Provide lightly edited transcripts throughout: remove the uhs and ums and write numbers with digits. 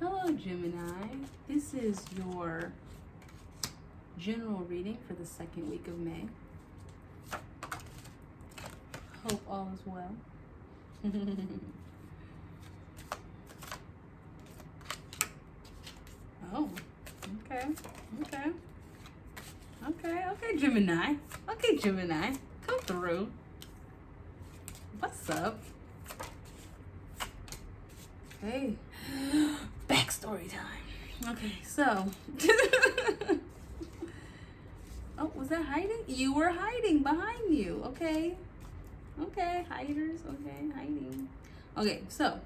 Hello, Gemini. This is your general reading for the second week of May. Hope all is well. Oh, okay, okay, Gemini. Okay, Gemini, come through. What's up? Hey, backstory time. Okay, so. Oh, was that hiding? You were hiding behind you. Okay. Okay, hiders. Okay, hiding. Okay, so.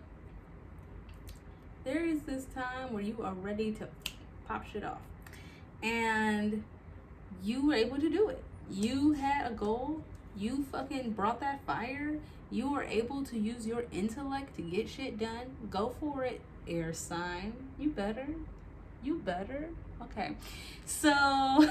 There is this time where you are ready to pop shit off. And you were able to do it. You had a goal. You fucking brought that fire. You were able to use your intellect to get shit done. Go for it, air sign. You better. You better. Okay. So,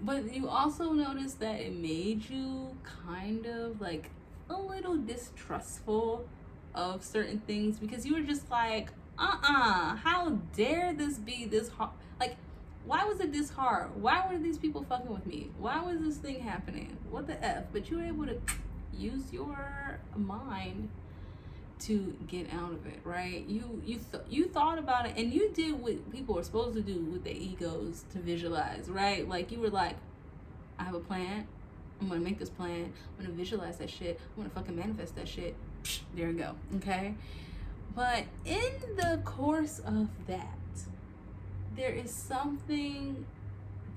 but you also noticed that it made you kind of like a little distrustful of certain things because you were just like, how dare this be this hard? Like, why was it this hard? Why were these people fucking with me? Why was this thing happening? What the F? But you were able to use your mind to get out of it, right? You thought about it, and you did what people are supposed to do with their egos to visualize, right? Like, you were like, I have a plan. I'm gonna make this plan. I'm gonna visualize that shit. I'm gonna fucking manifest that shit. There we go. Okay. But in the course of that, there is something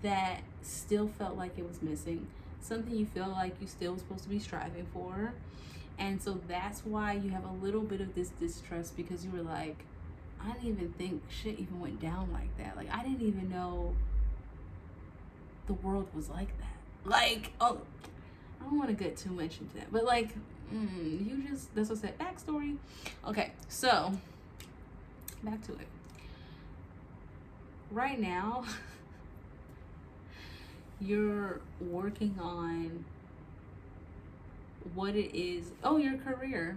that still felt like it was missing. Something you feel like you still was supposed to be striving for. And so that's why you have a little bit of this distrust, because you were like, I didn't even think shit even went down like that. Like, I didn't even know the world was like that. Like, oh, I don't want to get too much into that, but like, you just, that's what I said, backstory. Okay, so back to it. Right now, you're working on what it is. Oh, your career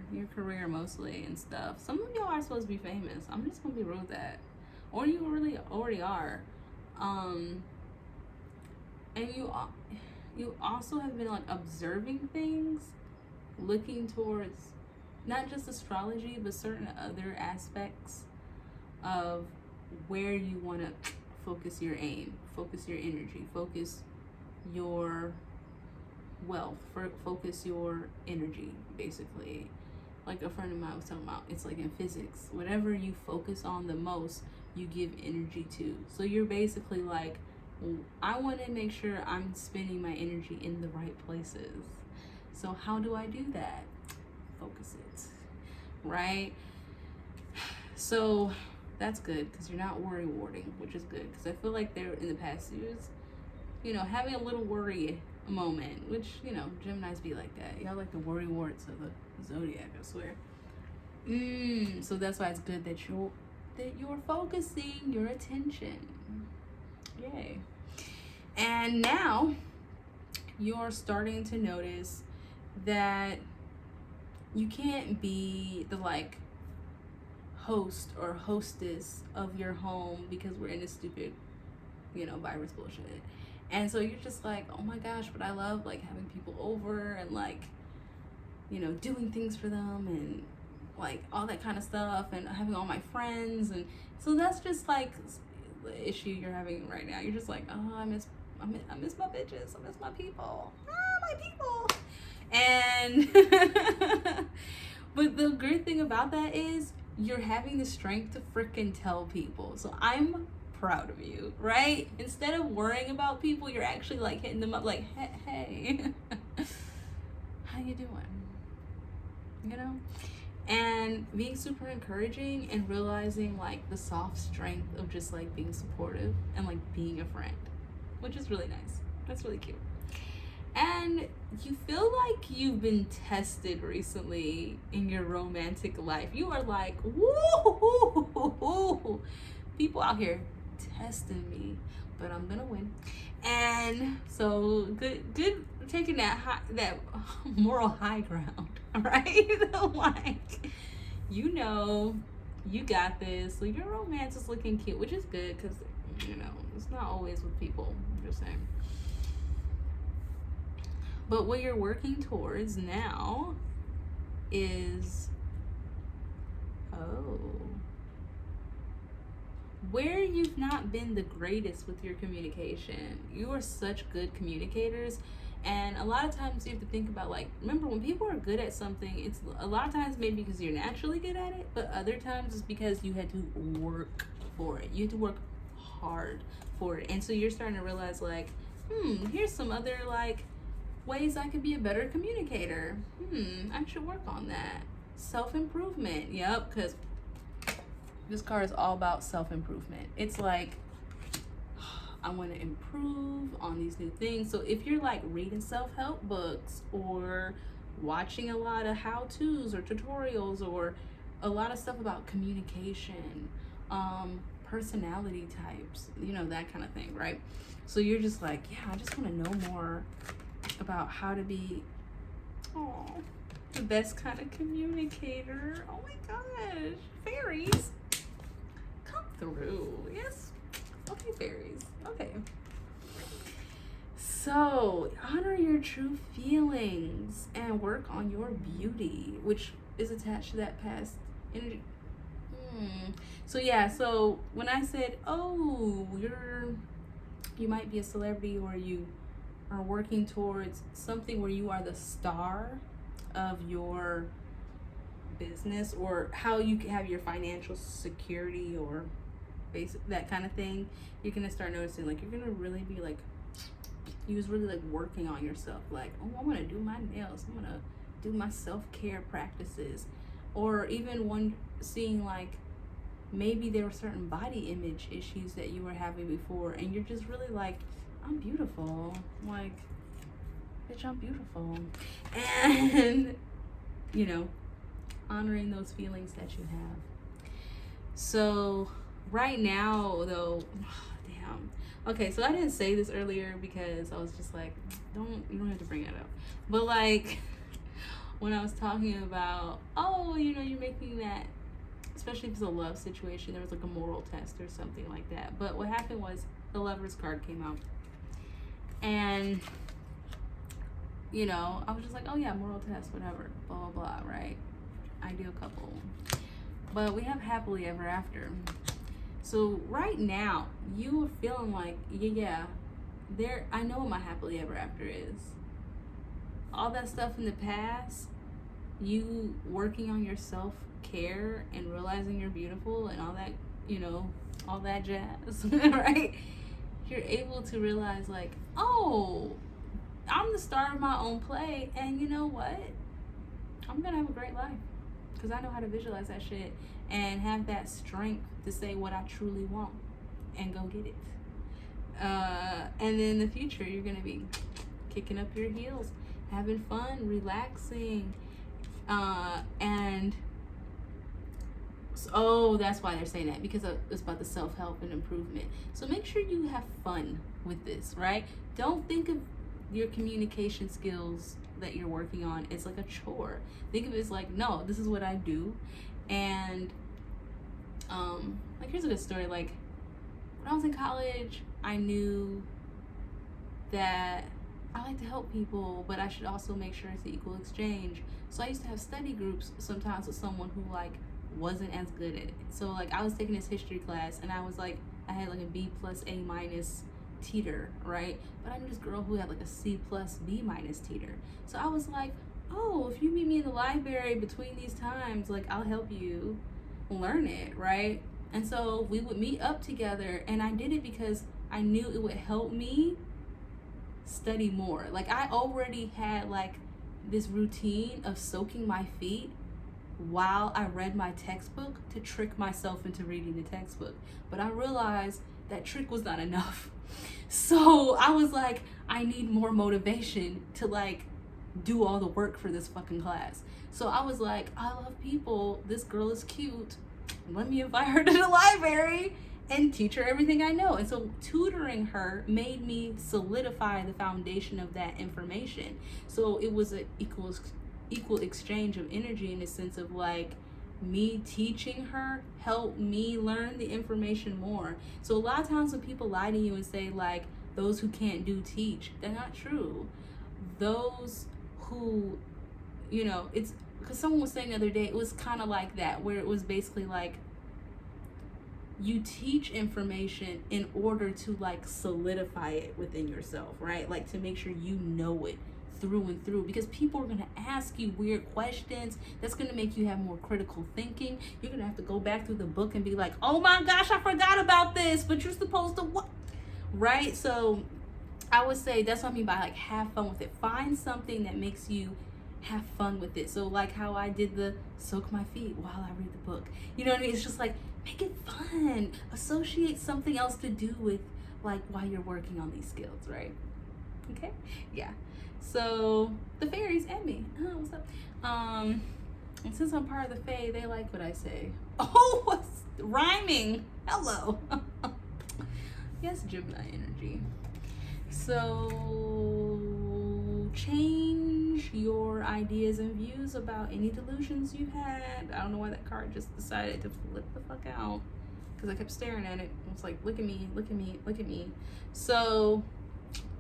mostly and stuff. Some of y'all are supposed to be famous. I'm just gonna be real with that, or you really already are. And you also have been like observing things, looking towards not just astrology but certain other aspects of where you want to focus your aim, focus your energy, focus your wealth, focus your energy, basically. Like a friend of mine was talking about, it's like in physics, whatever you focus on the most, you give energy to. So you're basically like, I want to make sure I'm spending my energy in the right places. So how do I do that? Focus it, right? So that's good, because you're not worry warding, which is good, because I feel like they're in the past years, having a little worry moment, which, Geminis be like that. Y'all like the worry warts of the zodiac, I swear. So that's why it's good that you're focusing your attention. Yay. And now you're starting to notice that you can't be the like host or hostess of your home because we're in this stupid, virus bullshit. And so you're just like, oh my gosh, but I love like having people over and like, doing things for them and like all that kind of stuff and having all my friends. And so that's just like the issue you're having right now. You're just like, oh, I miss my bitches. I miss my people. My people. And but the great thing about that is you're having the strength to freaking tell people. So I'm proud of you, right? Instead of worrying about people, you're actually like hitting them up like, hey, how you doing? And being super encouraging and realizing like the soft strength of just like being supportive and like being a friend, which is really nice. That's really cute. And you feel like you've been tested recently in your romantic life. You are like, woo, people out here testing me, but I'm gonna win. And so good taking that moral high ground, right? Like, You got this. So your romance is looking cute, which is good because, you know, it's not always with people. I'm just saying. But what you're working towards now is, where you've not been the greatest with your communication. You are such good communicators. And a lot of times you have to think about, like, remember when people are good at something, it's a lot of times maybe because you're naturally good at it, but other times it's because you had to work for it. You had to work hard for it. And so you're starting to realize, like, here's some other, like, ways I could be a better communicator. I should work on that. Self-improvement. Yep, because this card is all about self-improvement. It's like, I want to improve on these new things. So if you're like reading self-help books or watching a lot of how-tos or tutorials or a lot of stuff about communication, personality types, you know, that kind of thing, right? So you're just like, yeah, I just want to know more about how to be the best kind of communicator. Oh my gosh, fairies, come through. Yes. Okay, fairies. Okay. So, honor your true feelings and work on your beauty, which is attached to that past energy. So yeah, so when I said, you might be a celebrity, or you are working towards something where you are the star of your business, or how you can have your financial security, or that kind of thing, you're gonna start noticing, like, you're gonna really be like, you was really like working on yourself, like, I want to do my nails, I'm gonna do my self-care practices, or even seeing like maybe there were certain body image issues that you were having before, and you're just really like, I'm beautiful, like, bitch, I'm beautiful, and you know, honoring those feelings that you have. So right now, though, damn. Okay, so I didn't say this earlier because I was just like, you don't have to bring it up. But like, when I was talking about, you're making that, especially if it's a love situation, there was like a moral test or something like that. But what happened was the Lover's card came out. And, you know, I was just like, oh yeah, moral test, whatever, blah, blah, blah, right? Ideal couple. But we have happily ever after. So right now, you are feeling like, I know what my happily ever after is. All that stuff in the past, you working on your self-care and realizing you're beautiful and all that, you know, all that jazz, right? You're able to realize, like, I'm the star of my own play, and you know what? I'm gonna have a great life because I know how to visualize that shit and have that strength to say what I truly want and go get it. And then in the future, you're gonna be kicking up your heels, having fun, relaxing, and that's why they're saying that, because it's about the self-help and improvement. So make sure you have fun with this, right? Don't think of your communication skills that you're working on as like a chore. Think of it as like, no, this is what I do. And like, here's a good story. Like, when I was in college, I knew that I like to help people, but I should also make sure it's an equal exchange. So I used to have study groups sometimes with someone who like wasn't as good at it. So like, I was taking this history class, and I was like, I had like a B plus A minus teeter, right? But I knew this girl who had like a C plus B minus teeter. So I was like, if you meet me in the library between these times, like, I'll help you learn it, right? And so we would meet up together, and I did it because I knew it would help me study more. Like, I already had like this routine of soaking my feet while I read my textbook to trick myself into reading the textbook. But I realized that trick was not enough. So I was like, I need more motivation to like do all the work for this fucking class. So I was like, I love people. This girl is cute. Let me invite her to the library and teach her everything I know. And so tutoring her made me solidify the foundation of that information. So it was an equal exchange of energy, in the sense of like, me teaching her helped me learn the information more. So a lot of times when people lie to you and say like, those who can't do teach, they're not true. Those who, you know, it's because someone was saying the other day, it was kind of like that, where it was basically like, you teach information in order to like solidify it within yourself, right? Like to make sure you know it through and through, because people are going to ask you weird questions. That's going to make you have more critical thinking. You're going to have to go back through the book and be like, oh my gosh, I forgot about this, but you're supposed to what, right? So I would say that's what I mean by like have fun with it. Find something that makes you have fun with it. So like how I did the soak my feet while I read the book, you know what I mean? It's just like, make it fun. Associate something else to do with like while you're working on these skills, right? Okay, yeah. So the fairies and me, what's up? And since I'm part of the fae, they like what I say. Oh, what's rhyming? Hello. Yes, Gemini energy. So change your ideas and views about any delusions you've had. I don't know why that card just decided to flip the fuck out, because I kept staring at it. It was like, look at me, look at me, look at me. So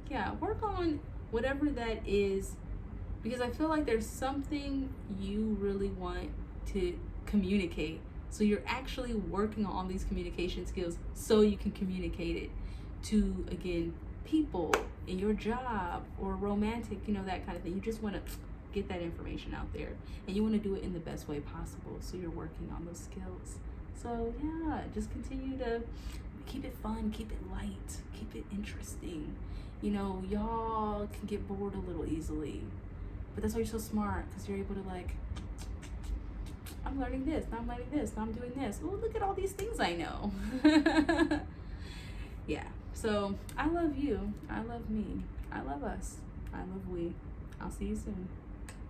yeah, work on whatever that is, because I feel like there's something you really want to communicate. So you're actually working on all these communication skills so you can communicate it to, again, people in your job or romantic, you know, that kind of thing. You just want to get that information out there, and you want to do it in the best way possible. So you're working on those skills. So yeah, just continue to keep it fun, keep it light, keep it interesting. You know, y'all can get bored a little easily, but that's why you're so smart, because you're able to like, I'm learning this, now I'm learning this, now I'm doing this. Oh, look at all these things I know. Yeah, so I love you, I love me, I love us, I love we. I'll see you soon.